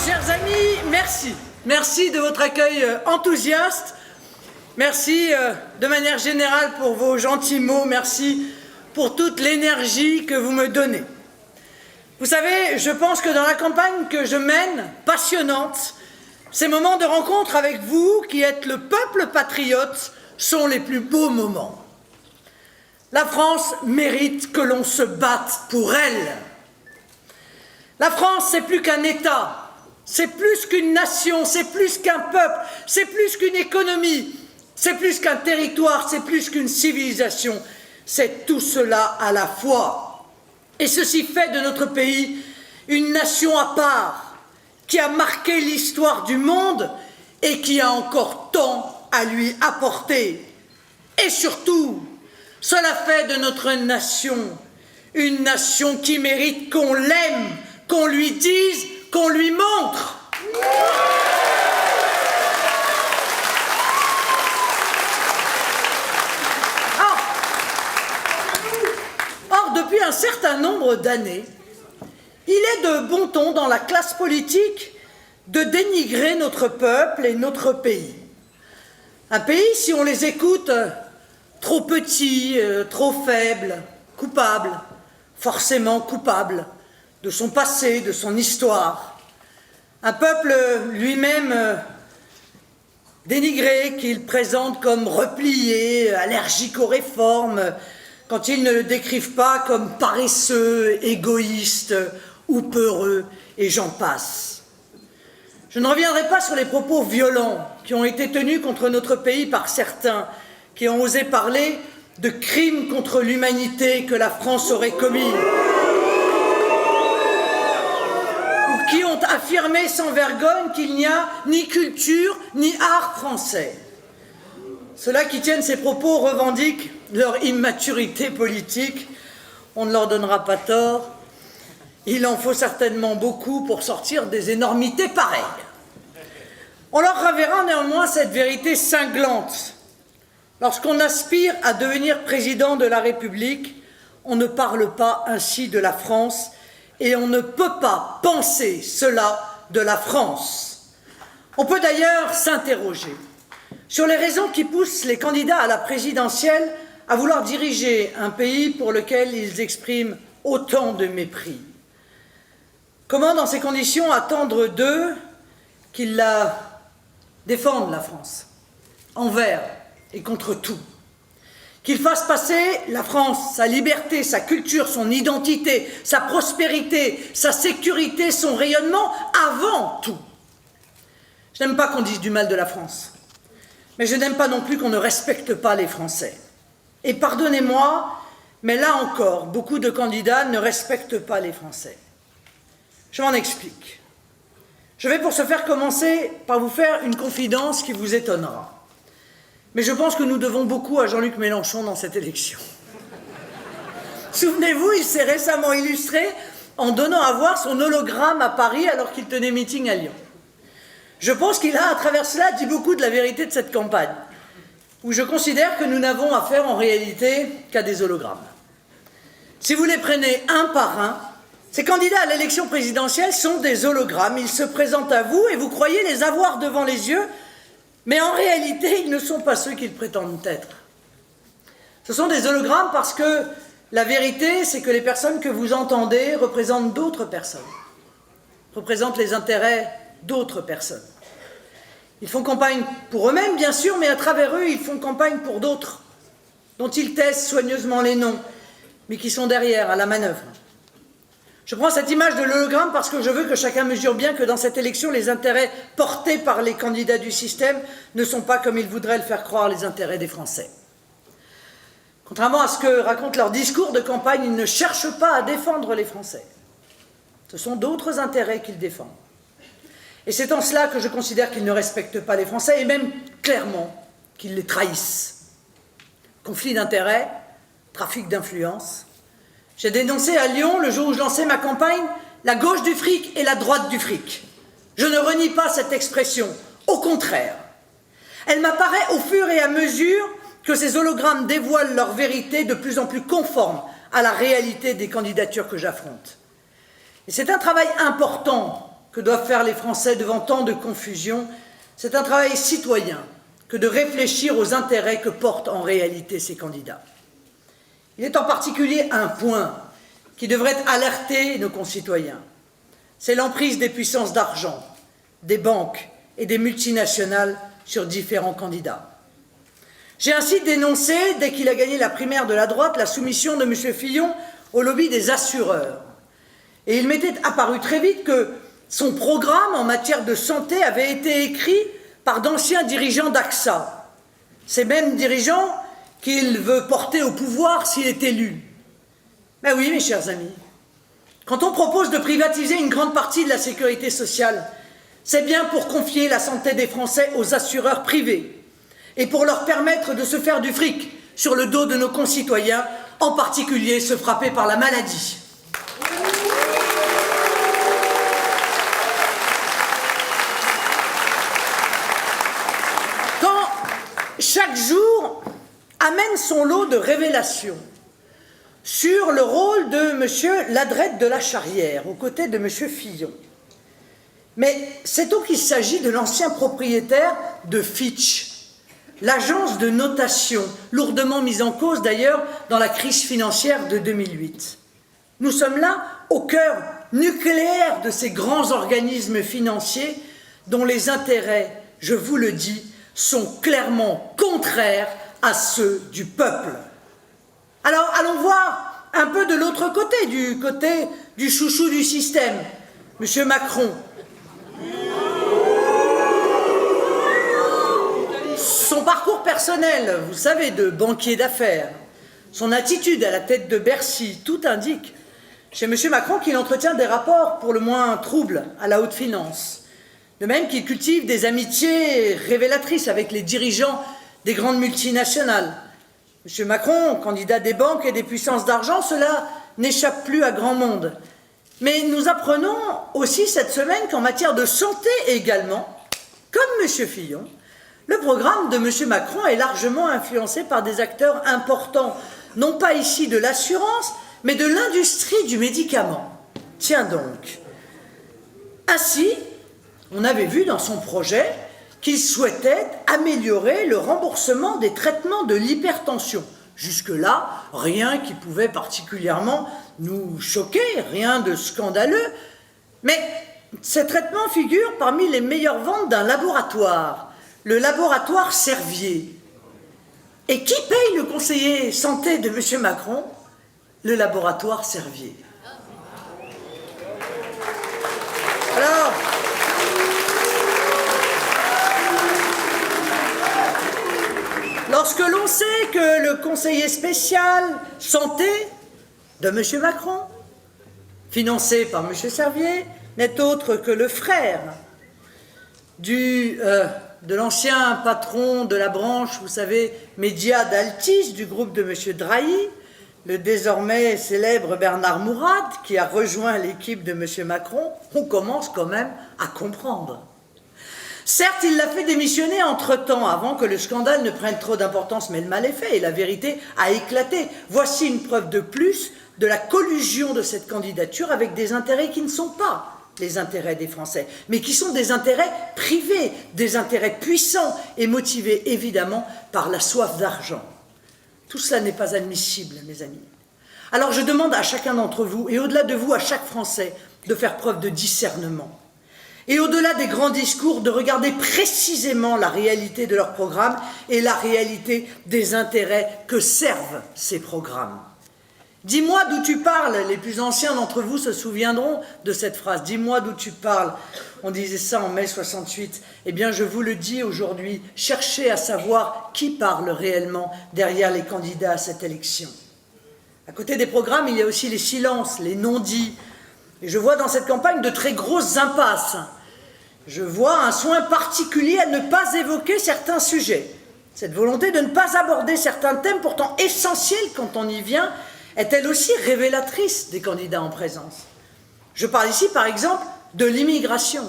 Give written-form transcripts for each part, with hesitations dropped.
Chers amis, merci. Merci de votre accueil enthousiaste. Merci de manière générale pour vos gentils mots. Merci pour toute l'énergie que vous me donnez. Vous savez, je pense que dans la campagne que je mène, passionnante, ces moments de rencontre avec vous, qui êtes le peuple patriote, sont les plus beaux moments. La France mérite que l'on se batte pour elle. La France, c'est plus qu'un État, c'est plus qu'une nation, c'est plus qu'un peuple, c'est plus qu'une économie, c'est plus qu'un territoire, c'est plus qu'une civilisation. C'est tout cela à la fois. Et ceci fait de notre pays une nation à part, qui a marqué l'histoire du monde et qui a encore tant à lui apporter. Et surtout, cela fait de notre nation une nation qui mérite qu'on l'aime, qu'on lui dise, qu'on lui montre. Or, depuis un certain nombre d'années, il est de bon ton dans la classe politique de dénigrer notre peuple et notre pays. Un pays, si on les écoute, trop petit, trop faible, coupable, forcément coupable de son passé, de son histoire. Un peuple lui-même dénigré, qu'il présente comme replié, allergique aux réformes, quand ils ne le décrivent pas comme paresseux, égoïste ou peureux, et j'en passe. Je ne reviendrai pas sur les propos violents qui ont été tenus contre notre pays par certains qui ont osé parler de crimes contre l'humanité que la France aurait commis, ou qui ont affirmé sans vergogne qu'il n'y a ni culture ni art français. Ceux-là qui tiennent ces propos revendiquent leur immaturité politique. On ne leur donnera pas tort. Il en faut certainement beaucoup pour sortir des énormités pareilles. On leur ravera néanmoins cette vérité cinglante. Lorsqu'on aspire à devenir président de la République, on ne parle pas ainsi de la France et on ne peut pas penser cela de la France. On peut d'ailleurs s'interroger sur les raisons qui poussent les candidats à la présidentielle à vouloir diriger un pays pour lequel ils expriment autant de mépris. Comment, dans ces conditions, attendre d'eux qu'ils la défendent, la France, envers et contre tout, qu'ils fassent passer la France, sa liberté, sa culture, son identité, sa prospérité, sa sécurité, son rayonnement, avant tout. Je n'aime pas qu'on dise du mal de la France, mais je n'aime pas non plus qu'on ne respecte pas les Français. Et pardonnez-moi, mais là encore, beaucoup de candidats ne respectent pas les Français. Je m'en explique. Je vais pour ce faire commencer par vous faire une confidence qui vous étonnera. Mais je pense que nous devons beaucoup à Jean-Luc Mélenchon dans cette élection. Souvenez-vous, il s'est récemment illustré en donnant à voir son hologramme à Paris alors qu'il tenait meeting à Lyon. Je pense qu'il a, à travers cela, dit beaucoup de la vérité de cette campagne, où je considère que nous n'avons affaire en réalité qu'à des hologrammes. Si vous les prenez un par un, ces candidats à l'élection présidentielle sont des hologrammes. Ils se présentent à vous et vous croyez les avoir devant les yeux, mais en réalité, ils ne sont pas ceux qu'ils prétendent être. Ce sont des hologrammes parce que la vérité, c'est que les personnes que vous entendez représentent d'autres personnes, représentent les intérêts d'autres personnes. Ils font campagne pour eux-mêmes, bien sûr, mais à travers eux, ils font campagne pour d'autres, dont ils taisent soigneusement les noms, mais qui sont derrière, à la manœuvre. Je prends cette image de l'hologramme parce que je veux que chacun mesure bien que dans cette élection, les intérêts portés par les candidats du système ne sont pas, comme ils voudraient le faire croire, les intérêts des Français. Contrairement à ce que racontent leurs discours de campagne, ils ne cherchent pas à défendre les Français. Ce sont d'autres intérêts qu'ils défendent. Et c'est en cela que je considère qu'ils ne respectent pas les Français, et même clairement qu'ils les trahissent. Conflit d'intérêts, trafic d'influence. J'ai dénoncé à Lyon, le jour où je lançais ma campagne, la gauche du fric et la droite du fric. Je ne renie pas cette expression, au contraire. Elle m'apparaît au fur et à mesure que ces hologrammes dévoilent leur vérité de plus en plus conforme à la réalité des candidatures que j'affronte. Et c'est un travail important que doivent faire les Français devant tant de confusion, c'est un travail citoyen que de réfléchir aux intérêts que portent en réalité ces candidats. Il est en particulier un point qui devrait alerter nos concitoyens. C'est l'emprise des puissances d'argent, des banques et des multinationales sur différents candidats. J'ai ainsi dénoncé, dès qu'il a gagné la primaire de la droite, la soumission de M. Fillon au lobby des assureurs. Et il m'était apparu très vite que son programme en matière de santé avait été écrit par d'anciens dirigeants d'AXA, ces mêmes dirigeants qu'il veut porter au pouvoir s'il est élu. Mais oui, mes chers amis, quand on propose de privatiser une grande partie de la sécurité sociale, c'est bien pour confier la santé des Français aux assureurs privés et pour leur permettre de se faire du fric sur le dos de nos concitoyens, en particulier ceux frappés par la maladie. Quand chaque jour amène son lot de révélations sur le rôle de M. Ladrette de la Charrière, aux côtés de M. Fillon. Mais sait-on qu'il s'agit de l'ancien propriétaire de Fitch, l'agence de notation, lourdement mise en cause d'ailleurs dans la crise financière de 2008. Nous sommes là au cœur nucléaire de ces grands organismes financiers dont les intérêts, je vous le dis, sont clairement contraires à ceux du peuple. Alors, allons voir un peu de l'autre côté du chouchou du système, M. Macron. Son parcours personnel, vous savez, de banquier d'affaires, son attitude à la tête de Bercy, tout indique chez M. Macron qu'il entretient des rapports pour le moins troubles à la haute finance. De même qu'il cultive des amitiés révélatrices avec les dirigeants des grandes multinationales. M. Macron, candidat des banques et des puissances d'argent, cela n'échappe plus à grand monde. Mais nous apprenons aussi cette semaine qu'en matière de santé également, comme M. Fillon, le programme de M. Macron est largement influencé par des acteurs importants, non pas ici de l'assurance, mais de l'industrie du médicament. Tiens donc. Ainsi, on avait vu dans son projet qu'il souhaitait améliorer le remboursement des traitements de l'hypertension. Jusque-là, rien qui pouvait particulièrement nous choquer, rien de scandaleux. Mais ces traitements figurent parmi les meilleures ventes d'un laboratoire, le laboratoire Servier. Et qui paye le conseiller santé de M. Macron? Le laboratoire Servier. Alors, lorsque l'on sait que le conseiller spécial santé de M. Macron, financé par M. Servier, n'est autre que le frère de l'ancien patron de la branche, vous savez, média d'Altis, du groupe de M. Drahi, le désormais célèbre Bernard Mourad, qui a rejoint l'équipe de M. Macron, on commence quand même à comprendre. Certes, il l'a fait démissionner entre-temps, avant que le scandale ne prenne trop d'importance, mais le mal est fait et la vérité a éclaté. Voici une preuve de plus de la collusion de cette candidature avec des intérêts qui ne sont pas les intérêts des Français, mais qui sont des intérêts privés, des intérêts puissants et motivés évidemment par la soif d'argent. Tout cela n'est pas admissible, mes amis. Alors je demande à chacun d'entre vous, et au-delà de vous, à chaque Français, de faire preuve de discernement. Et au-delà des grands discours, de regarder précisément la réalité de leur programme et la réalité des intérêts que servent ces programmes. Dis-moi d'où tu parles, les plus anciens d'entre vous se souviendront de cette phrase. Dis-moi d'où tu parles. On disait ça en mai 68. Eh bien, je vous le dis aujourd'hui, cherchez à savoir qui parle réellement derrière les candidats à cette élection. À côté des programmes, il y a aussi les silences, les non-dits. Et je vois dans cette campagne de très grosses impasses. Je vois un soin particulier à ne pas évoquer certains sujets. Cette volonté de ne pas aborder certains thèmes pourtant essentiels quand on y vient est elle aussi révélatrice des candidats en présence. Je parle ici par exemple de l'immigration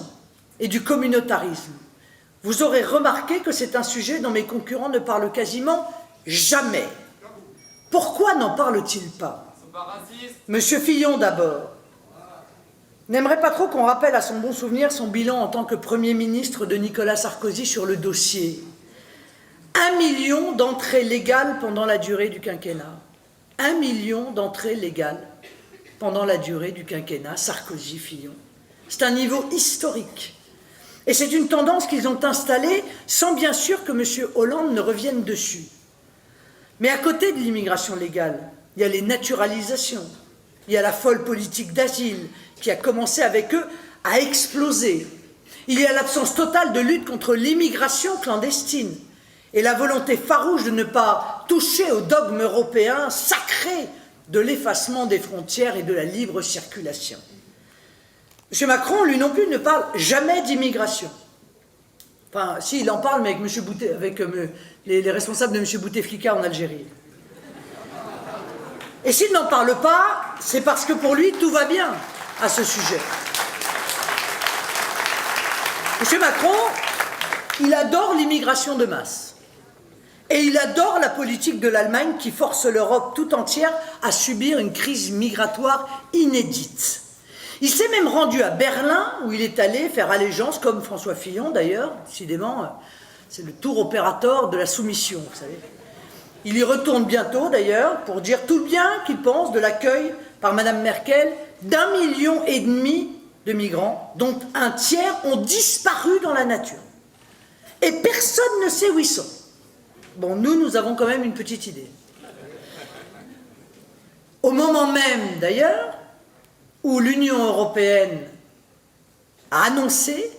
et du communautarisme. Vous aurez remarqué que c'est un sujet dont mes concurrents ne parlent quasiment jamais. Pourquoi n'en parle-t-il pas? Monsieur Fillon d'abord. n'aimerait pas trop qu'on rappelle à son bon souvenir son bilan en tant que Premier ministre de Nicolas Sarkozy sur le dossier. 1 million d'entrées légales pendant la durée du quinquennat. 1 million d'entrées légales pendant la durée du quinquennat Sarkozy-Fillon. C'est un niveau historique. Et c'est une tendance qu'ils ont installée sans bien sûr que M. Hollande ne revienne dessus. Mais à côté de l'immigration légale, il y a les naturalisations, il y a la folle politique d'asile qui a commencé avec eux à exploser. Il y a l'absence totale de lutte contre l'immigration clandestine et la volonté farouche de ne pas toucher au dogme européen sacré de l'effacement des frontières et de la libre circulation. M. Macron, lui non plus, ne parle jamais d'immigration. Enfin, si, il en parle, mais avec les responsables de M. Bouteflika en Algérie. Et s'il n'en parle pas, c'est parce que pour lui, tout va bien à ce sujet. M. Macron, il adore l'immigration de masse. Et il adore la politique de l'Allemagne qui force l'Europe tout entière à subir une crise migratoire inédite. Il s'est même rendu à Berlin, où il est allé faire allégeance, comme François Fillon d'ailleurs, décidément, c'est le tour opérateur de la soumission, vous savez. Il y retourne bientôt d'ailleurs, pour dire tout le bien qu'il pense de l'accueil par Mme Merkel d'1,5 million de migrants, dont un tiers ont disparu dans la nature. Et personne ne sait où ils sont. Bon, nous avons quand même une petite idée. Au moment même, d'ailleurs, où l'Union européenne a annoncé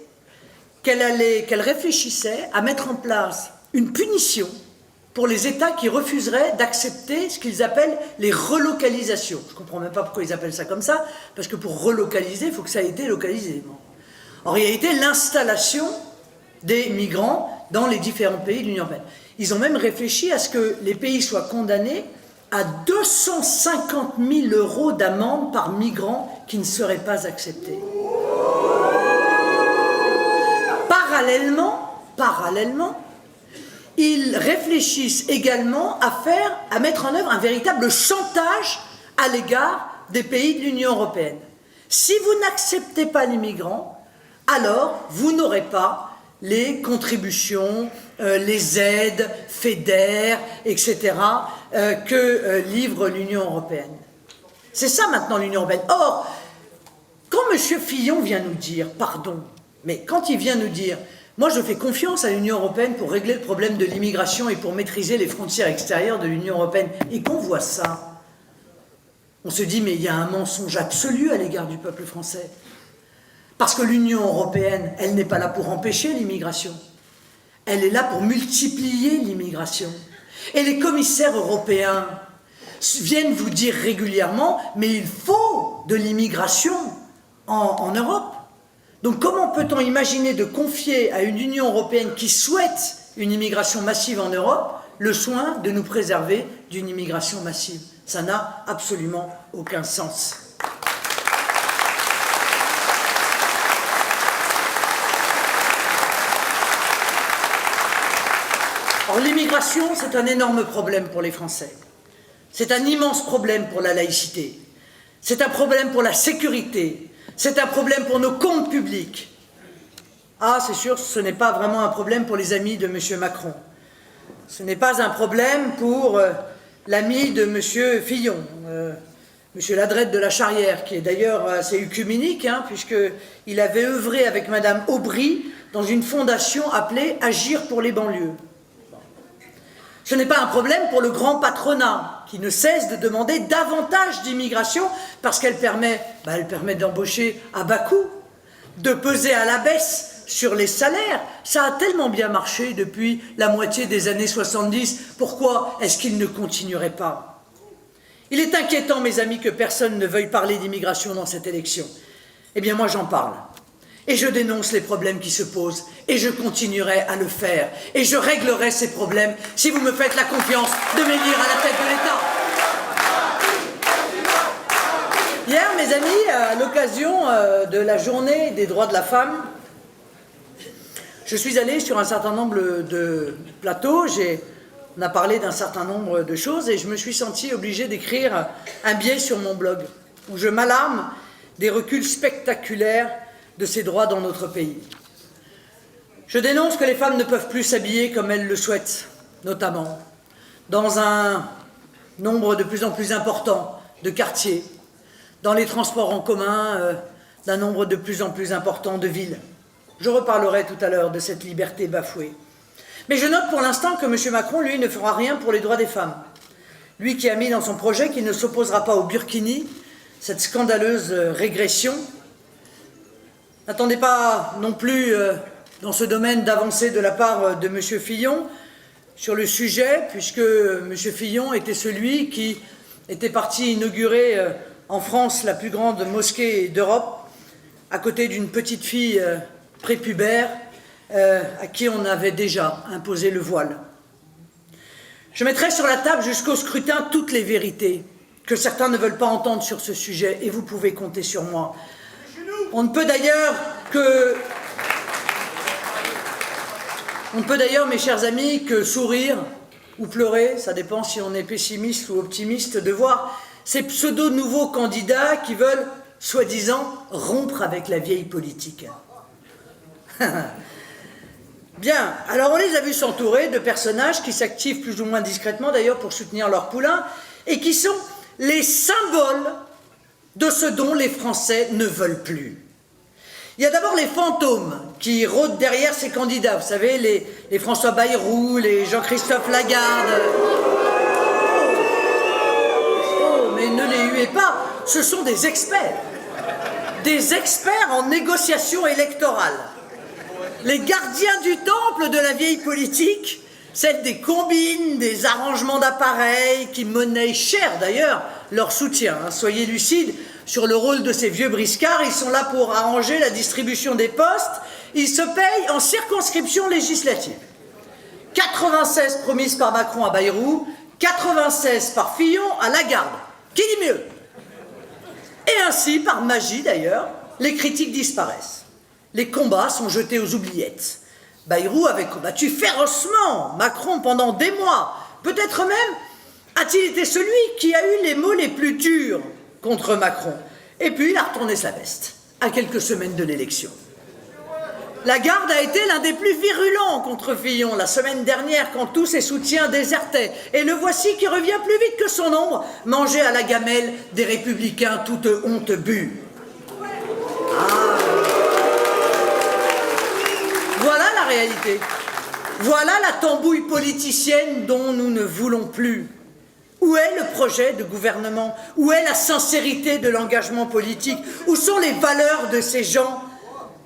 qu'elle réfléchissait à mettre en place une punition pour les États qui refuseraient d'accepter ce qu'ils appellent les relocalisations. Je ne comprends même pas pourquoi ils appellent ça comme ça, parce que pour relocaliser, il faut que ça ait été localisé. En réalité, l'installation des migrants dans les différents pays de l'Union européenne. Ils ont même réfléchi à ce que les pays soient condamnés à 250 000 € d'amende par migrant qui ne serait pas accepté. Parallèlement, ils réfléchissent également à mettre en œuvre un véritable chantage à l'égard des pays de l'Union européenne. Si vous n'acceptez pas les migrants, alors vous n'aurez pas les contributions, les aides, FEDER, etc., que livre l'Union européenne. C'est ça maintenant l'Union européenne. Or, quand M. Fillon vient nous dire, pardon, mais quand il vient nous dire, moi je fais confiance à l'Union européenne pour régler le problème de l'immigration et pour maîtriser les frontières extérieures de l'Union européenne, et qu'on voit ça, on se dit, mais il y a un mensonge absolu à l'égard du peuple français. Parce que l'Union européenne, elle n'est pas là pour empêcher l'immigration. Elle est là pour multiplier l'immigration. Et les commissaires européens viennent vous dire régulièrement, mais il faut de l'immigration en Europe. Donc comment peut-on imaginer de confier à une Union européenne qui souhaite une immigration massive en Europe le soin de nous préserver d'une immigration massive? Ça n'a absolument aucun sens. Or, l'immigration, c'est un énorme problème pour les Français. C'est un immense problème pour la laïcité. C'est un problème pour la sécurité. C'est un problème pour nos comptes publics. Ah, c'est sûr, ce n'est pas vraiment un problème pour les amis de M. Macron. Ce n'est pas un problème pour l'ami de M. Fillon, M. Ladrette de la Charrière, qui est d'ailleurs assez œcuménique, puisqu'il avait œuvré avec Mme Aubry dans une fondation appelée « Agir pour les banlieues ». Ce n'est pas un problème pour le grand patronat, qui ne cesse de demander davantage d'immigration parce qu'elle permet d'embaucher à bas coût, de peser à la baisse sur les salaires. Ça a tellement bien marché depuis la moitié des années 70. Pourquoi est-ce qu'il ne continuerait pas? Il est inquiétant, mes amis, que personne ne veuille parler d'immigration dans cette élection. Eh bien, moi, j'en parle. Et je dénonce les problèmes qui se posent, et je continuerai à le faire, et je réglerai ces problèmes si vous me faites la confiance de m'élire à la tête de l'État. Hier, mes amis, à l'occasion de la journée des droits de la femme, je suis allé sur un certain nombre de plateaux, on a parlé d'un certain nombre de choses, et je me suis senti obligé d'écrire un billet sur mon blog, où je m'alarme des reculs spectaculaires de ces droits dans notre pays. Je dénonce que les femmes ne peuvent plus s'habiller comme elles le souhaitent, notamment dans un nombre de plus en plus important de quartiers, dans les transports en commun d'un nombre de plus en plus important de villes. Je reparlerai tout à l'heure de cette liberté bafouée. Mais je note pour l'instant que M. Macron, lui, ne fera rien pour les droits des femmes. Lui qui a mis dans son projet qu'il ne s'opposera pas au burkini, cette scandaleuse régression. N'attendez pas non plus dans ce domaine d'avancée de la part de M. Fillon sur le sujet, puisque M. Fillon était celui qui était parti inaugurer en France la plus grande mosquée d'Europe, à côté d'une petite fille prépubère à qui on avait déjà imposé le voile. Je mettrai sur la table jusqu'au scrutin toutes les vérités que certains ne veulent pas entendre sur ce sujet, et vous pouvez compter sur moi. On ne peut d'ailleurs, mes chers amis, que sourire ou pleurer, ça dépend si on est pessimiste ou optimiste, de voir ces pseudo-nouveaux candidats qui veulent, soi-disant, rompre avec la vieille politique. Bien, alors on les a vus s'entourer de personnages qui s'activent plus ou moins discrètement d'ailleurs pour soutenir leur poulain et qui sont les symboles de ce dont les Français ne veulent plus. Il y a d'abord les fantômes qui rôdent derrière ces candidats, vous savez, les François Bayrou, les Jean-Christophe Lagarde. Oh, mais ne les huez pas, ce sont des experts en négociation électorale. Les gardiens du temple de la vieille politique, celle des combines, des arrangements d'appareils, qui monnaient cher d'ailleurs leur soutien. Soyez lucides sur le rôle de ces vieux briscards, ils sont là pour arranger la distribution des postes, ils se payent en circonscription législative. 96 promises par Macron à Bayrou, 96 par Fillon à Lagarde. Qui dit mieux? Et ainsi, par magie d'ailleurs, les critiques disparaissent. Les combats sont jetés aux oubliettes. Bayrou avait combattu férocement Macron pendant des mois. Peut-être même a-t-il été celui qui a eu les mots les plus durs contre Macron. Et puis il a retourné sa veste à quelques semaines de l'élection. Lagarde a été l'un des plus virulents contre Fillon la semaine dernière quand tous ses soutiens désertaient. Et le voici qui revient plus vite que son ombre, manger à la gamelle des républicains toute honte bue. Voilà la réalité. Voilà la tambouille politicienne dont nous ne voulons plus. Où est le projet de gouvernement? Où est la sincérité de l'engagement politique? Où sont les valeurs de ces gens?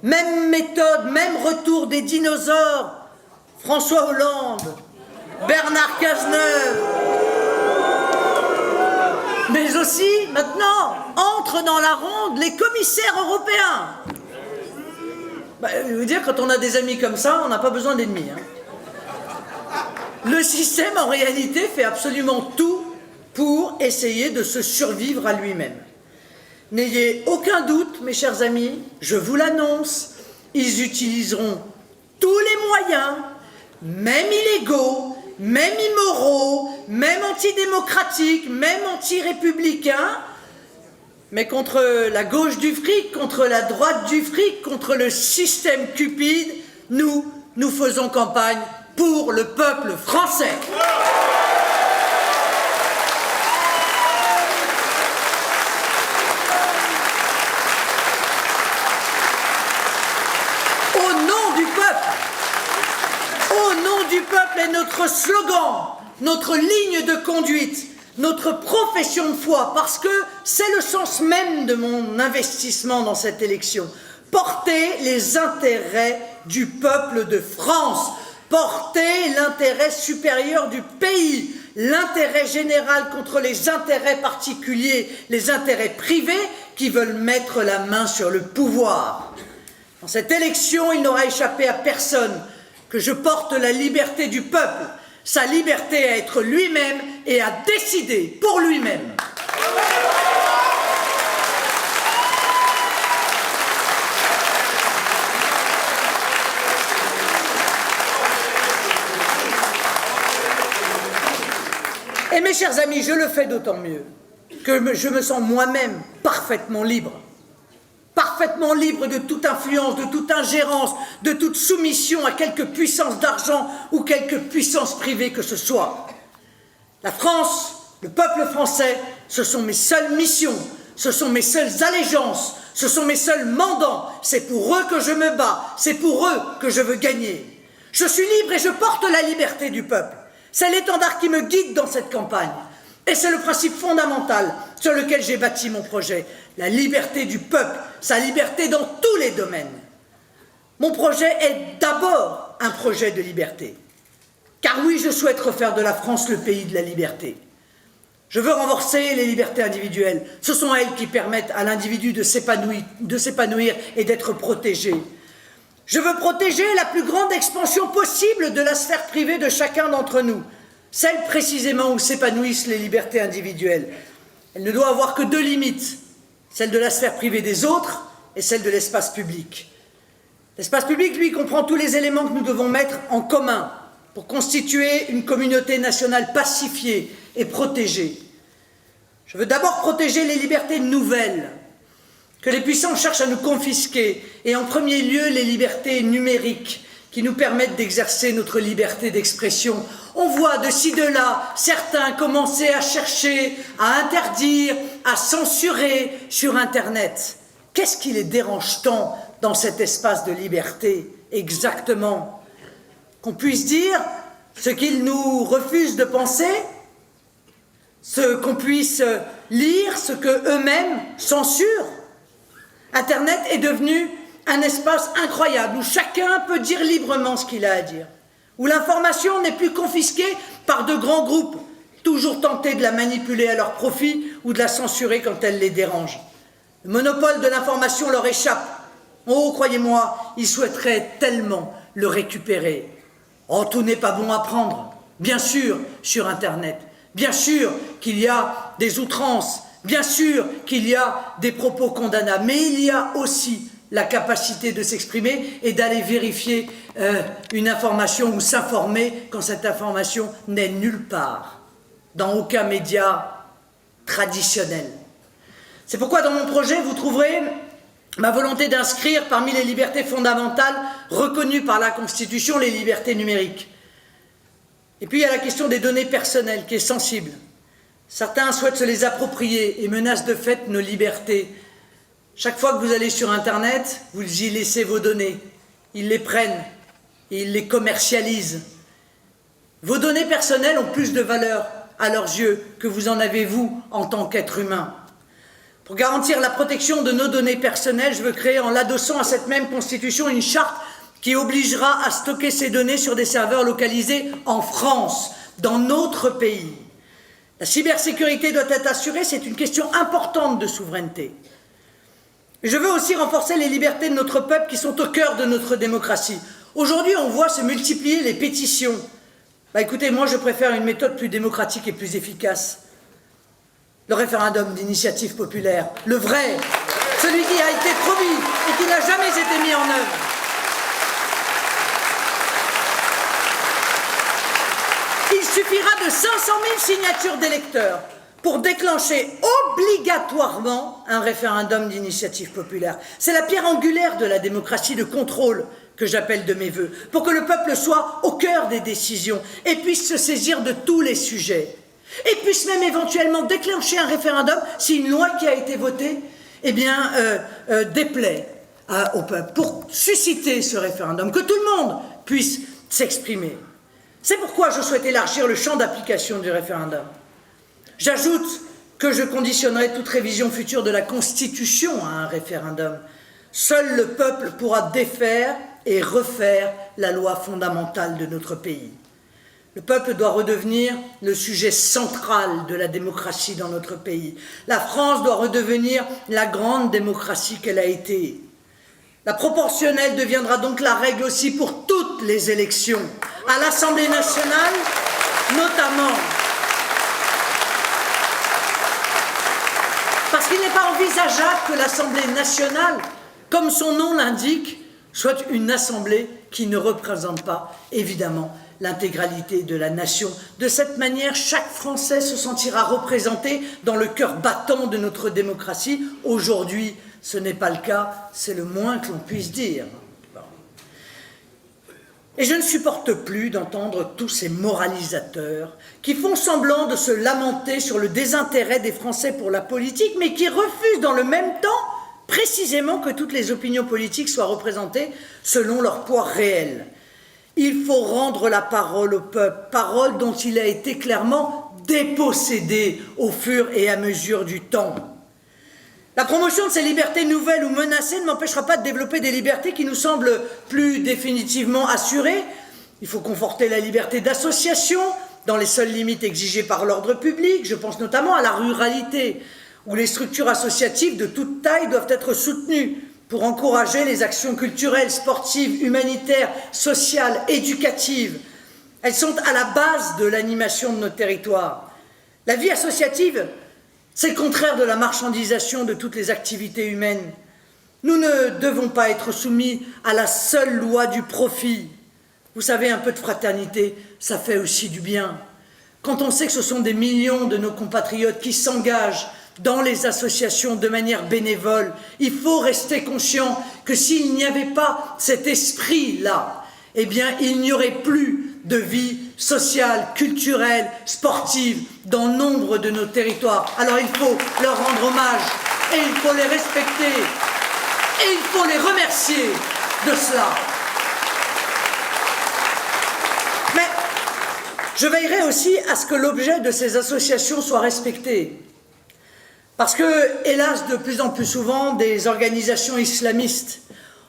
Même méthode, même retour des dinosaures. François Hollande, Bernard Cazeneuve. Mais aussi, maintenant, entrent dans la ronde les commissaires européens. Je veux dire, quand on a des amis comme ça, on n'a pas besoin d'ennemis. Le système, en réalité, fait absolument tout pour essayer de se survivre à lui-même. N'ayez aucun doute, mes chers amis, je vous l'annonce, ils utiliseront tous les moyens, même illégaux, même immoraux, même antidémocratiques, même anti-républicains, mais contre la gauche du fric, contre la droite du fric, contre le système cupide, nous faisons campagne pour le peuple français. Au nom du peuple est notre slogan, notre ligne de conduite, notre profession de foi, parce que c'est le sens même de mon investissement dans cette élection. Porter les intérêts du peuple de France, porter l'intérêt supérieur du pays, l'intérêt général contre les intérêts particuliers, les intérêts privés qui veulent mettre la main sur le pouvoir. Dans cette élection, il n'aura échappé à personne que je porte la liberté du peuple, sa liberté à être lui-même et à décider pour lui-même. Et mes chers amis, je le fais d'autant mieux que je me sens moi-même parfaitement libre. parfaitement libre de toute influence, de toute ingérence, de toute soumission à quelque puissance d'argent ou quelque puissance privée que ce soit. La France, le peuple français, ce sont mes seules missions, ce sont mes seules allégeances, ce sont mes seuls mandants, c'est pour eux que je me bats, c'est pour eux que je veux gagner. Je suis libre et je porte la liberté du peuple. C'est l'étendard qui me guide dans cette campagne. Et c'est le principe fondamental sur lequel j'ai bâti mon projet. La liberté du peuple, sa liberté dans tous les domaines. Mon projet est d'abord un projet de liberté. Car oui, je souhaite refaire de la France le pays de la liberté. Je veux renforcer les libertés individuelles. Ce sont elles qui permettent à l'individu de s'épanouir et d'être protégé. Je veux protéger la plus grande expansion possible de la sphère privée de chacun d'entre nous, celle précisément où s'épanouissent les libertés individuelles. Elle ne doit avoir que deux limites, celle de la sphère privée des autres et celle de l'espace public. L'espace public, lui, comprend tous les éléments que nous devons mettre en commun pour constituer une communauté nationale pacifiée et protégée. Je veux d'abord protéger les libertés nouvelles que les puissants cherchent à nous confisquer, et en premier lieu les libertés numériques qui nous permettent d'exercer notre liberté d'expression. On voit de ci, de là, certains commencer à chercher, à interdire, à censurer sur Internet. Qu'est-ce qui les dérange tant dans cet espace de liberté, exactement? Qu'on puisse dire ce qu'ils nous refusent de penser, qu'on puisse lire ce qu'eux-mêmes censurent. Internet est devenu un espace incroyable où chacun peut dire librement ce qu'il a à dire, où l'information n'est plus confisquée par de grands groupes, toujours tentés de la manipuler à leur profit ou de la censurer quand elle les dérange. Le monopole de l'information leur échappe. Oh, croyez-moi, ils souhaiteraient tellement le récupérer. Oh, tout n'est pas bon à prendre, bien sûr, sur Internet. Bien sûr qu'il y a des outrances, bien sûr qu'il y a des propos condamnables, mais il y a aussi la capacité de s'exprimer et d'aller vérifier une information ou s'informer quand cette information n'est nulle part, dans aucun média traditionnel. C'est pourquoi dans mon projet, vous trouverez ma volonté d'inscrire parmi les libertés fondamentales reconnues par la Constitution les libertés numériques. Et puis il y a la question des données personnelles qui est sensible. Certains souhaitent se les approprier et menacent de fait nos libertés. Chaque fois que vous allez sur Internet, vous y laissez vos données. Ils les prennent et ils les commercialisent. Vos données personnelles ont plus de valeur à leurs yeux que vous en avez vous en tant qu'être humain. Pour garantir la protection de nos données personnelles, je veux créer en l'adossant à cette même Constitution une charte qui obligera à stocker ces données sur des serveurs localisés en France, dans notre pays. La cybersécurité doit être assurée, c'est une question importante de souveraineté. Je veux aussi renforcer les libertés de notre peuple qui sont au cœur de notre démocratie. Aujourd'hui, on voit se multiplier les pétitions. Écoutez, moi je préfère une méthode plus démocratique et plus efficace. Le référendum d'initiative populaire, le vrai, celui qui a été promis et qui n'a jamais été mis en œuvre. Il suffira de 500 000 signatures d'électeurs pour déclencher obligatoirement un référendum d'initiative populaire. C'est la pierre angulaire de la démocratie de contrôle que j'appelle de mes vœux, pour que le peuple soit au cœur des décisions et puisse se saisir de tous les sujets. Et puisse même éventuellement déclencher un référendum si une loi qui a été votée déplaît au peuple, pour susciter ce référendum, que tout le monde puisse s'exprimer. C'est pourquoi je souhaite élargir le champ d'application du référendum. J'ajoute que je conditionnerai toute révision future de la Constitution à un référendum. Seul le peuple pourra défaire et refaire la loi fondamentale de notre pays. Le peuple doit redevenir le sujet central de la démocratie dans notre pays. La France doit redevenir la grande démocratie qu'elle a été. La proportionnelle deviendra donc la règle aussi pour toutes les élections, à l'Assemblée nationale notamment. Parce qu'il n'est pas envisageable que l'Assemblée nationale, comme son nom l'indique, soit une assemblée qui ne représente pas, évidemment, l'intégralité de la nation. De cette manière, chaque Français se sentira représenté dans le cœur battant de notre démocratie, aujourd'hui Ce n'est pas le cas, c'est le moins que l'on puisse dire. Bon. Et je ne supporte plus d'entendre tous ces moralisateurs qui font semblant de se lamenter sur le désintérêt des Français pour la politique, mais qui refusent dans le même temps précisément que toutes les opinions politiques soient représentées selon leur poids réel. Il faut rendre la parole au peuple, parole dont il a été clairement dépossédé au fur et à mesure du temps. La promotion de ces libertés nouvelles ou menacées ne m'empêchera pas de développer des libertés qui nous semblent plus définitivement assurées. Il faut conforter la liberté d'association dans les seules limites exigées par l'ordre public. Je pense notamment à la ruralité, où les structures associatives de toute taille doivent être soutenues pour encourager les actions culturelles, sportives, humanitaires, sociales, éducatives. Elles sont à la base de l'animation de nos territoires. La vie associative, c'est le contraire de la marchandisation de toutes les activités humaines. Nous ne devons pas être soumis à la seule loi du profit. Vous savez, un peu de fraternité, ça fait aussi du bien. Quand on sait que ce sont des millions de nos compatriotes qui s'engagent dans les associations de manière bénévole, il faut rester conscient que s'il n'y avait pas cet esprit-là, eh bien, il n'y aurait plus de vie sociale, culturelle, sportive dans nombre de nos territoires. Alors il faut leur rendre hommage et il faut les respecter et il faut les remercier de cela. Mais je veillerai aussi à ce que l'objet de ces associations soit respecté. Parce que, hélas, de plus en plus souvent, des organisations islamistes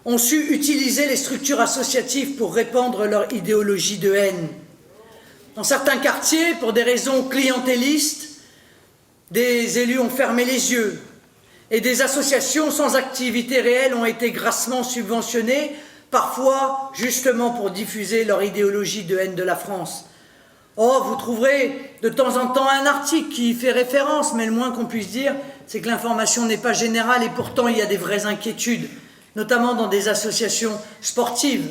ont su utiliser les structures associatives pour répandre leur idéologie de haine. Dans certains quartiers, pour des raisons clientélistes, des élus ont fermé les yeux et des associations sans activité réelle ont été grassement subventionnées, parfois justement pour diffuser leur idéologie de haine de la France. Oh, vous trouverez de temps en temps un article qui y fait référence, mais le moins qu'on puisse dire, c'est que l'information n'est pas générale et pourtant il y a des vraies inquiétudes, notamment dans des associations sportives,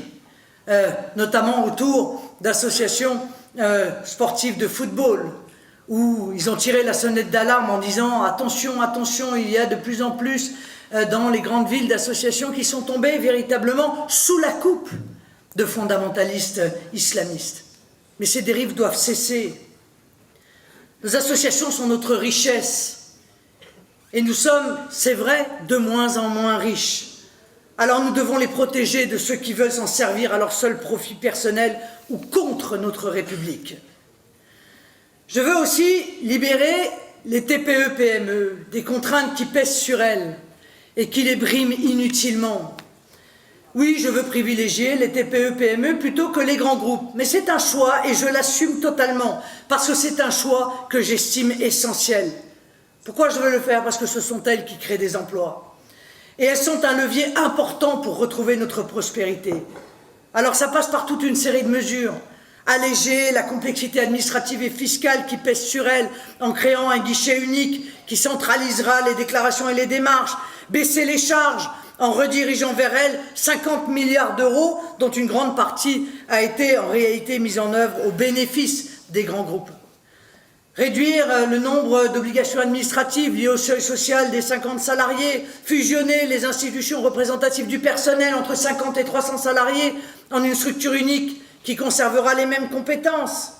notamment autour d'associations sportives de football, où ils ont tiré la sonnette d'alarme en disant « Attention, attention, il y a de plus en plus dans les grandes villes d'associations qui sont tombées véritablement sous la coupe de fondamentalistes islamistes. » Mais ces dérives doivent cesser. Nos associations sont notre richesse. Et nous sommes, c'est vrai, de moins en moins riches. Alors nous devons les protéger de ceux qui veulent s'en servir à leur seul profit personnel ou contre notre République. Je veux aussi libérer les TPE-PME des contraintes qui pèsent sur elles et qui les briment inutilement. Oui, je veux privilégier les TPE-PME plutôt que les grands groupes, mais c'est un choix et je l'assume totalement, parce que c'est un choix que j'estime essentiel. Pourquoi je veux le faire? Parce que ce sont elles qui créent des emplois. Et elles sont un levier important pour retrouver notre prospérité. Alors ça passe par toute une série de mesures. Alléger la complexité administrative et fiscale qui pèse sur elles en créant un guichet unique qui centralisera les déclarations et les démarches, baisser les charges, en redirigeant vers elle 50 milliards d'euros, dont une grande partie a été en réalité mise en œuvre au bénéfice des grands groupes. Réduire le nombre d'obligations administratives liées au seuil social des 50 salariés, fusionner les institutions représentatives du personnel entre 50 et 300 salariés en une structure unique qui conservera les mêmes compétences.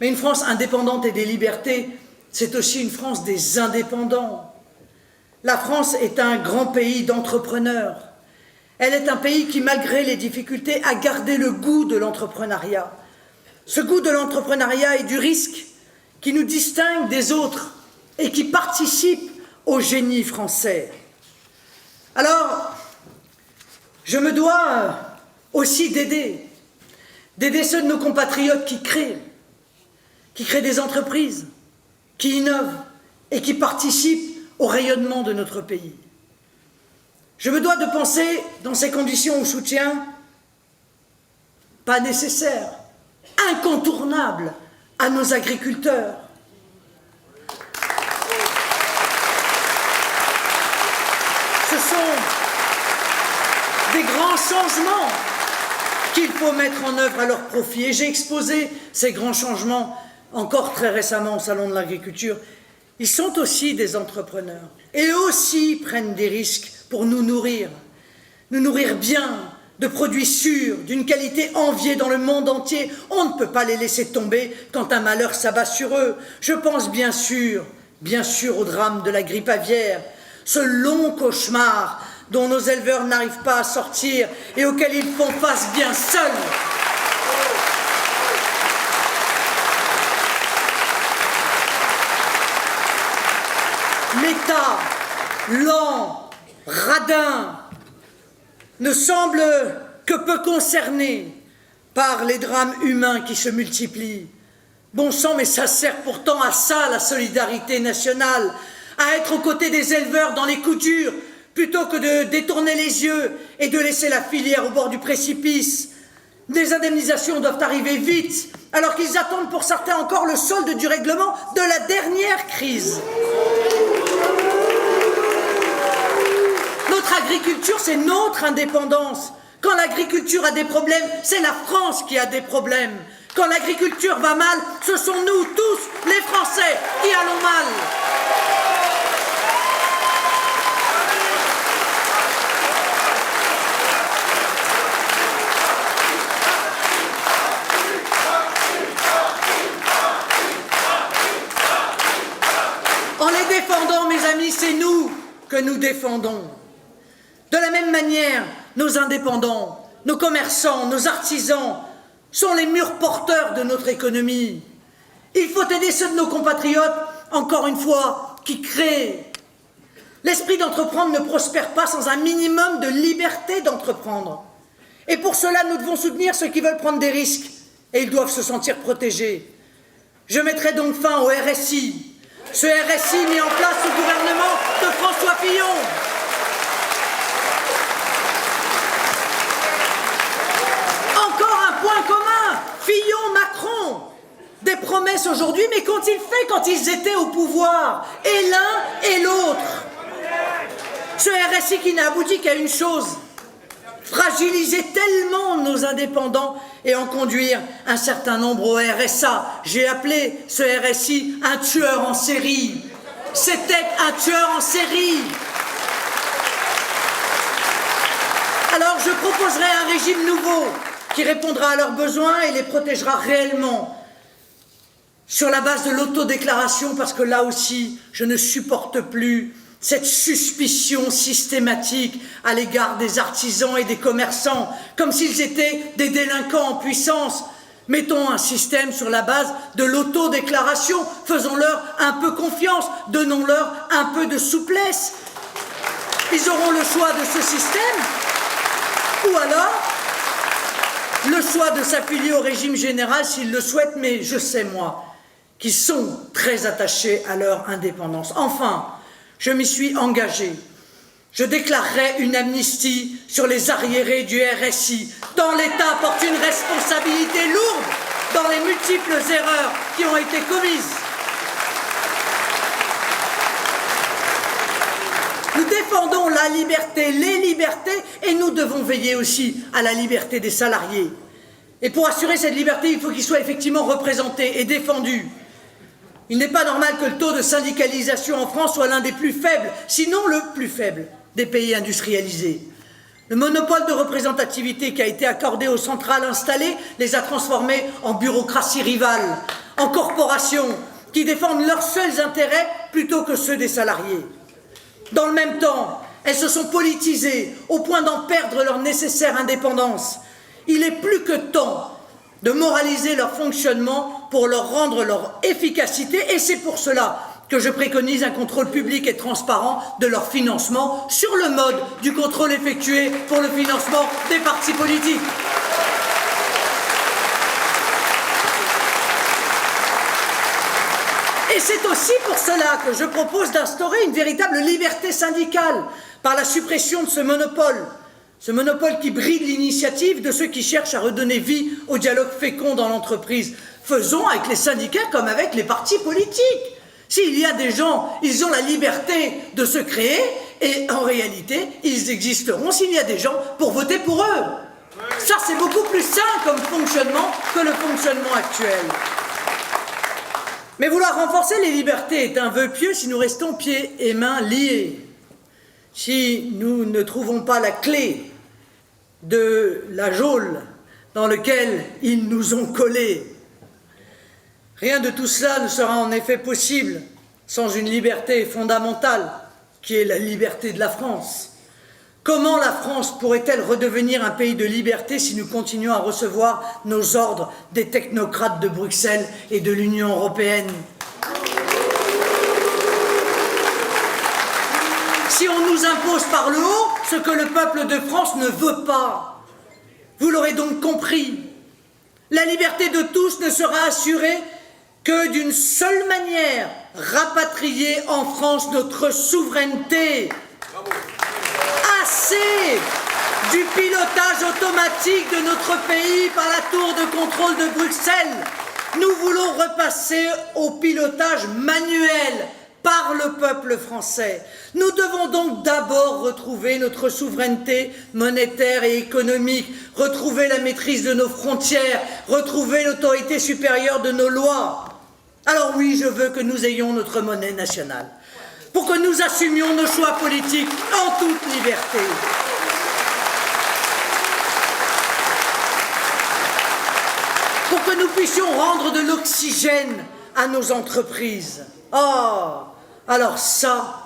Mais une France indépendante et des libertés, c'est aussi une France des indépendants. La France est un grand pays d'entrepreneurs. Elle est un pays qui, malgré les difficultés, a gardé le goût de l'entrepreneuriat. Ce goût de l'entrepreneuriat et du risque qui nous distingue des autres et qui participe au génie français. Alors, je me dois aussi d'aider ceux de nos compatriotes qui créent des entreprises, qui innovent et qui participent au rayonnement de notre pays. Je me dois de penser, dans ces conditions, au soutien pas nécessaire, incontournable à nos agriculteurs. Ce sont des grands changements qu'il faut mettre en œuvre à leur profit. Et j'ai exposé ces grands changements encore très récemment au Salon de l'Agriculture. Ils sont aussi des entrepreneurs et eux aussi prennent des risques pour nous nourrir bien, de produits sûrs, d'une qualité enviée dans le monde entier. On ne peut pas les laisser tomber quand un malheur s'abat sur eux. Je pense bien sûr au drame de la grippe aviaire, ce long cauchemar dont nos éleveurs n'arrivent pas à sortir et auquel ils font face bien seuls. L'État, lent, radin, ne semble que peu concerné par les drames humains qui se multiplient. Bon sang, mais ça sert pourtant à ça, la solidarité nationale, à être aux côtés des éleveurs dans les coups durs, plutôt que de détourner les yeux et de laisser la filière au bord du précipice. Des indemnisations doivent arriver vite, alors qu'ils attendent pour certains encore le solde du règlement de la dernière crise. Notre agriculture, c'est notre indépendance. Quand l'agriculture a des problèmes, c'est la France qui a des problèmes. Quand l'agriculture va mal, ce sont nous tous, les Français, qui allons mal. En les défendant, mes amis, c'est nous que nous défendons. De la même manière, nos indépendants, nos commerçants, nos artisans sont les murs porteurs de notre économie. Il faut aider ceux de nos compatriotes, encore une fois, qui créent. L'esprit d'entreprendre ne prospère pas sans un minimum de liberté d'entreprendre. Et pour cela, nous devons soutenir ceux qui veulent prendre des risques, et ils doivent se sentir protégés. Je mettrai donc fin au RSI, ce RSI mis en place sous le gouvernement de François Fillon. Fillon-Macron, des promesses aujourd'hui, mais qu'ont-ils fait quand ils étaient au pouvoir? Et l'un et l'autre. Ce RSI qui n'a abouti qu'à une chose, fragiliser tellement nos indépendants et en conduire un certain nombre au RSA. J'ai appelé ce RSI un tueur en série. C'était un tueur en série. Alors je proposerai un régime nouveau qui répondra à leurs besoins et les protégera réellement sur la base de l'autodéclaration, parce que là aussi, je ne supporte plus cette suspicion systématique à l'égard des artisans et des commerçants, comme s'ils étaient des délinquants en puissance. Mettons un système sur la base de l'autodéclaration, faisons-leur un peu confiance, donnons-leur un peu de souplesse. Ils auront le choix de ce système, ou alors le choix de s'affilier au régime général s'ils le souhaitent, mais je sais, moi, qu'ils sont très attachés à leur indépendance. Enfin, je m'y suis engagé. Je déclarerai une amnistie sur les arriérés du RSI, tant l'État porte une responsabilité lourde dans les multiples erreurs qui ont été commises. Nous défendons la liberté, les libertés, et nous devons veiller aussi à la liberté des salariés. Et pour assurer cette liberté, il faut qu'ils soient effectivement représentés et défendus. Il n'est pas normal que le taux de syndicalisation en France soit l'un des plus faibles, sinon le plus faible, des pays industrialisés. Le monopole de représentativité qui a été accordé aux centrales installées les a transformées en bureaucratie rivale, en corporations qui défendent leurs seuls intérêts plutôt que ceux des salariés. Dans le même temps, elles se sont politisées au point d'en perdre leur nécessaire indépendance. Il est plus que temps de moraliser leur fonctionnement pour leur rendre leur efficacité, et c'est pour cela que je préconise un contrôle public et transparent de leur financement sur le mode du contrôle effectué pour le financement des partis politiques. Et c'est aussi pour cela que je propose d'instaurer une véritable liberté syndicale par la suppression de ce monopole qui bride l'initiative de ceux qui cherchent à redonner vie au dialogue fécond dans l'entreprise. Faisons avec les syndicats comme avec les partis politiques. S'il y a des gens, ils ont la liberté de se créer et en réalité, ils existeront s'il y a des gens pour voter pour eux. Ça, c'est beaucoup plus sain comme fonctionnement que le fonctionnement actuel. Mais vouloir renforcer les libertés est un vœu pieux si nous restons pieds et mains liés, si nous ne trouvons pas la clé de la geôle dans laquelle ils nous ont collés. Rien de tout cela ne sera en effet possible sans une liberté fondamentale, qui est la liberté de la France. Comment la France pourrait-elle redevenir un pays de liberté si nous continuons à recevoir nos ordres des technocrates de Bruxelles et de l'Union européenne? Si on nous impose par le haut ce que le peuple de France ne veut pas, vous l'aurez donc compris, la liberté de tous ne sera assurée que d'une seule manière, rapatrier en France notre souveraineté. Assez du pilotage automatique de notre pays par la tour de contrôle de Bruxelles. Nous voulons repasser au pilotage manuel par le peuple français. Nous devons donc d'abord retrouver notre souveraineté monétaire et économique, retrouver la maîtrise de nos frontières, retrouver l'autorité supérieure de nos lois. Alors oui, je veux que nous ayons notre monnaie nationale, pour que nous assumions nos choix politiques en toute liberté. Pour que nous puissions rendre de l'oxygène à nos entreprises. Oh, alors ça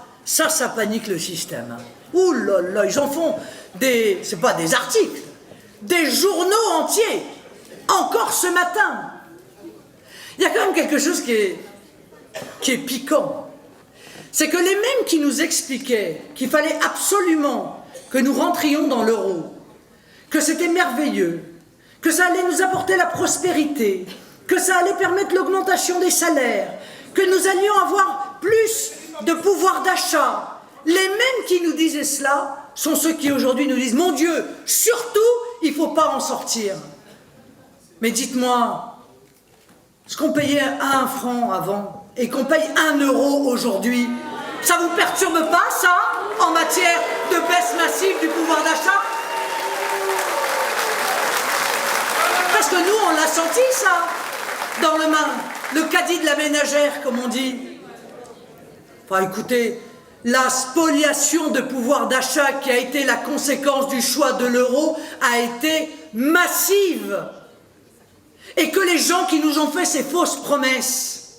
panique le système. Ouh là là, ils en font c'est pas des articles, des journaux entiers, encore ce matin. Il y a quand même quelque chose qui est piquant. C'est que les mêmes qui nous expliquaient qu'il fallait absolument que nous rentrions dans l'euro, que c'était merveilleux, que ça allait nous apporter la prospérité, que ça allait permettre l'augmentation des salaires, que nous allions avoir plus de pouvoir d'achat. Les mêmes qui nous disaient cela sont ceux qui aujourd'hui nous disent « Mon Dieu, surtout, il ne faut pas en sortir ». Mais dites-moi, ce qu'on payait 1 franc avant et qu'on paye 1 euro aujourd'hui, ça ne vous perturbe pas, ça, en matière de baisse massive du pouvoir d'achat? Parce que nous, on l'a senti, ça, dans le caddie de la ménagère, comme on dit. Enfin, écoutez, la spoliation de pouvoir d'achat qui a été la conséquence du choix de l'euro a été massive. Et que les gens qui nous ont fait ces fausses promesses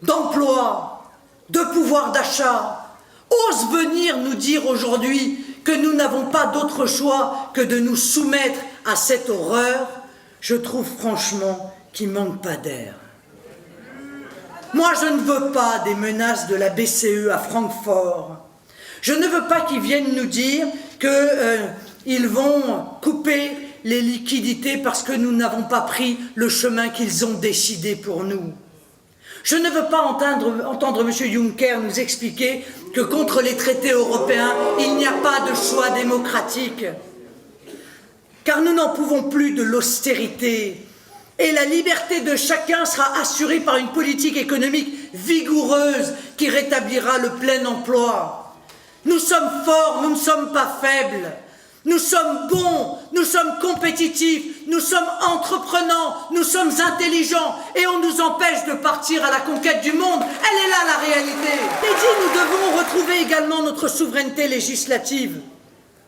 d'emploi, de pouvoir d'achat, osent venir nous dire aujourd'hui que nous n'avons pas d'autre choix que de nous soumettre à cette horreur, je trouve franchement qu'il ne manque pas d'air. Moi, je ne veux pas des menaces de la BCE à Francfort. Je ne veux pas qu'ils viennent nous dire qu'ils vont couper les liquidités parce que nous n'avons pas pris le chemin qu'ils ont décidé pour nous. Je ne veux pas entendre M. Juncker nous expliquer que contre les traités européens, il n'y a pas de choix démocratique. Car nous n'en pouvons plus de l'austérité. Et la liberté de chacun sera assurée par une politique économique vigoureuse qui rétablira le plein emploi. Nous sommes forts, nous ne sommes pas faibles. Nous sommes bons, nous sommes compétitifs, nous sommes entreprenants, nous sommes intelligents et on nous empêche de partir à la conquête du monde. Elle est là la réalité. Et dit, nous devons retrouver également notre souveraineté législative.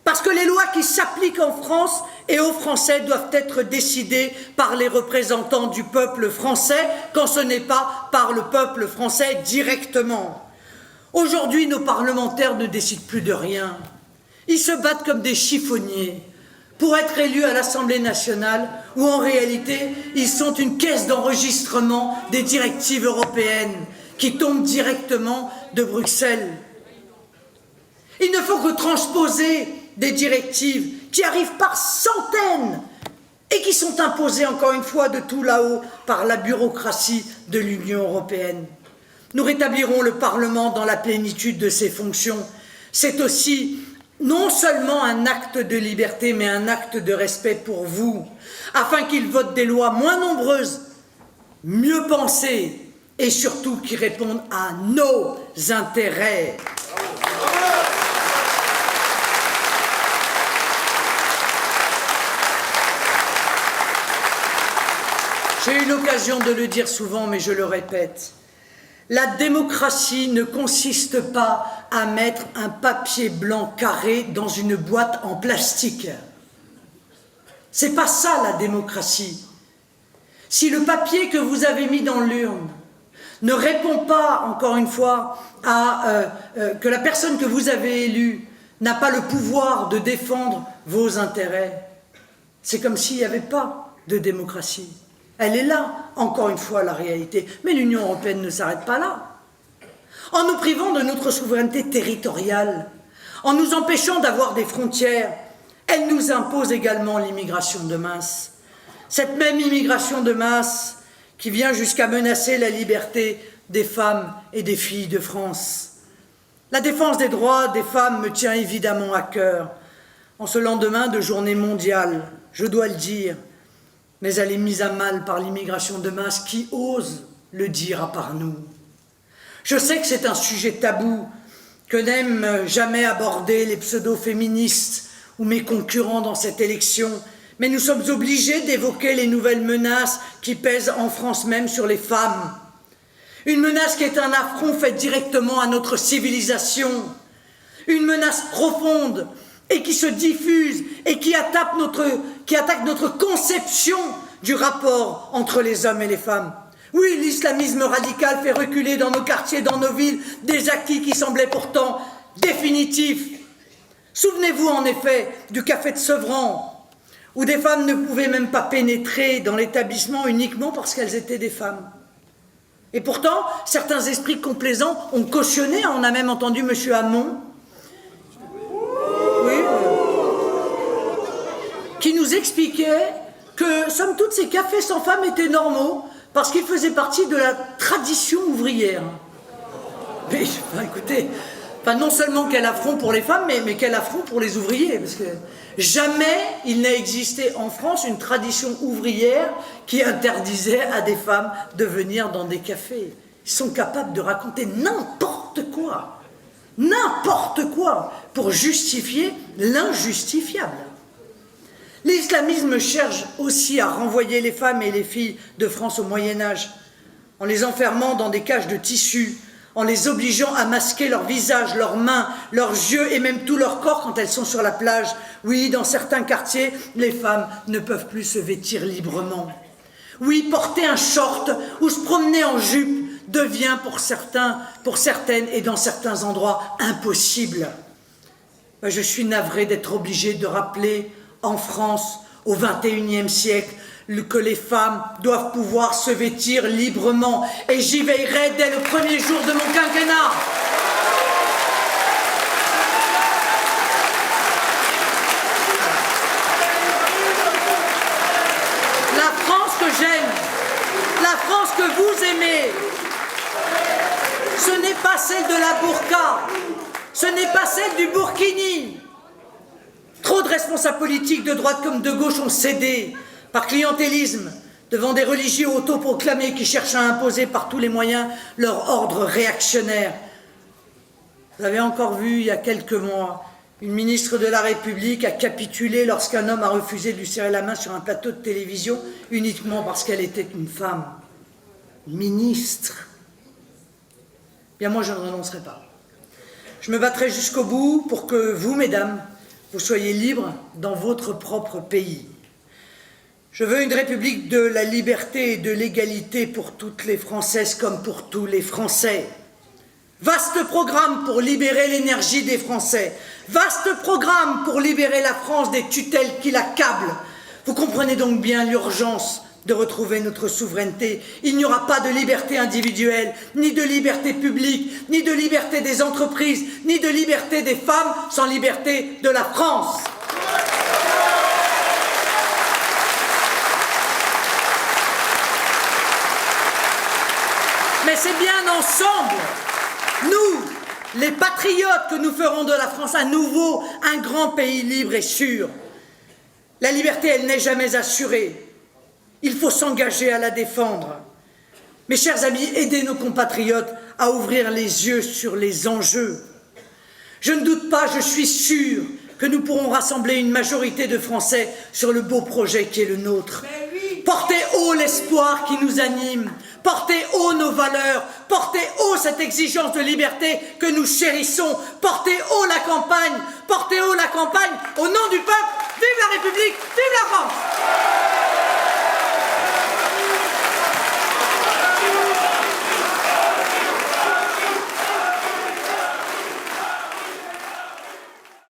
Parce que les lois qui s'appliquent en France et aux Français doivent être décidées par les représentants du peuple français, quand ce n'est pas par le peuple français directement. Aujourd'hui, nos parlementaires ne décident plus de rien. Ils se battent comme des chiffonniers pour être élus à l'Assemblée nationale où en réalité ils sont une caisse d'enregistrement des directives européennes qui tombent directement de Bruxelles. Il ne faut que transposer des directives qui arrivent par centaines et qui sont imposées encore une fois de tout là-haut par la bureaucratie de l'Union européenne. Nous rétablirons le Parlement dans la plénitude de ses fonctions. C'est aussi non seulement un acte de liberté, mais un acte de respect pour vous, afin qu'il vote des lois moins nombreuses, mieux pensées, et surtout qui répondent à nos intérêts. J'ai eu l'occasion de le dire souvent, mais je le répète. La démocratie ne consiste pas à mettre un papier blanc carré dans une boîte en plastique. C'est pas ça la démocratie. Si le papier que vous avez mis dans l'urne ne répond pas, encore une fois, que la personne que vous avez élue n'a pas le pouvoir de défendre vos intérêts, c'est comme s'il n'y avait pas de démocratie. Elle est là, encore une fois, la réalité. Mais l'Union européenne ne s'arrête pas là. En nous privant de notre souveraineté territoriale, en nous empêchant d'avoir des frontières, elle nous impose également l'immigration de masse. Cette même immigration de masse qui vient jusqu'à menacer la liberté des femmes et des filles de France. La défense des droits des femmes me tient évidemment à cœur. En ce lendemain de journée mondiale, je dois le dire, mais elle est mise à mal par l'immigration de masse. Qui ose le dire à part nous? Je sais que c'est un sujet tabou, que n'aiment jamais aborder les pseudo-féministes ou mes concurrents dans cette élection, mais nous sommes obligés d'évoquer les nouvelles menaces qui pèsent en France même sur les femmes. Une menace qui est un affront fait directement à notre civilisation, une menace profonde et qui se diffuse et qui attaque notre conception du rapport entre les hommes et les femmes. Oui, l'islamisme radical fait reculer dans nos quartiers, dans nos villes, des acquis qui semblaient pourtant définitifs. Souvenez-vous en effet du café de Sevran, où des femmes ne pouvaient même pas pénétrer dans l'établissement uniquement parce qu'elles étaient des femmes. Et pourtant, certains esprits complaisants ont cautionné, on a même entendu M. Hamon, qui nous expliquait que, somme toute, ces cafés sans femmes étaient normaux parce qu'ils faisaient partie de la tradition ouvrière. Mais, écoutez, non seulement quel affront pour les femmes, mais quel affront pour les ouvriers, parce que jamais il n'a existé en France une tradition ouvrière qui interdisait à des femmes de venir dans des cafés. Ils sont capables de raconter n'importe quoi pour justifier l'injustifiable. L'islamisme cherche aussi à renvoyer les femmes et les filles de France au Moyen-Âge, en les enfermant dans des cages de tissu, en les obligeant à masquer leur visage, leurs mains, leurs yeux et même tout leur corps quand elles sont sur la plage. Oui, dans certains quartiers, les femmes ne peuvent plus se vêtir librement. Oui, porter un short ou se promener en jupe devient pour certaines et dans certains endroits impossible. Je suis navré d'être obligé de rappeler en France, au XXIe siècle, que les femmes doivent pouvoir se vêtir librement. Et j'y veillerai dès le premier jour de mon quinquennat. La France que j'aime, la France que vous aimez, ce n'est pas celle de la burqa, ce n'est pas celle du burkini. Trop de responsables politiques de droite comme de gauche ont cédé par clientélisme devant des religieux autoproclamés qui cherchent à imposer par tous les moyens leur ordre réactionnaire. Vous avez encore vu il y a quelques mois, une ministre de la République a capitulé lorsqu'un homme a refusé de lui serrer la main sur un plateau de télévision uniquement parce qu'elle était une femme. Ministre. Bien moi je ne renoncerai pas. Je me battrai jusqu'au bout pour que vous, mesdames, vous soyez libres dans votre propre pays. Je veux une république de la liberté et de l'égalité pour toutes les Françaises comme pour tous les Français. Vaste programme pour libérer l'énergie des Français. Vaste programme pour libérer la France des tutelles qui l'accablent. Vous comprenez donc bien l'urgence de retrouver notre souveraineté. Il n'y aura pas de liberté individuelle, ni de liberté publique, ni de liberté des entreprises, ni de liberté des femmes sans liberté de la France. Mais c'est bien ensemble, nous, les patriotes, que nous ferons de la France à nouveau un grand pays libre et sûr. La liberté, elle n'est jamais assurée. Il faut s'engager à la défendre. Mes chers amis, aidez nos compatriotes à ouvrir les yeux sur les enjeux. Je ne doute pas, je suis sûr que nous pourrons rassembler une majorité de Français sur le beau projet qui est le nôtre. Portez haut l'espoir qui nous anime, portez haut nos valeurs, portez haut cette exigence de liberté que nous chérissons, portez haut la campagne, au nom du peuple, vive la République, vive la France!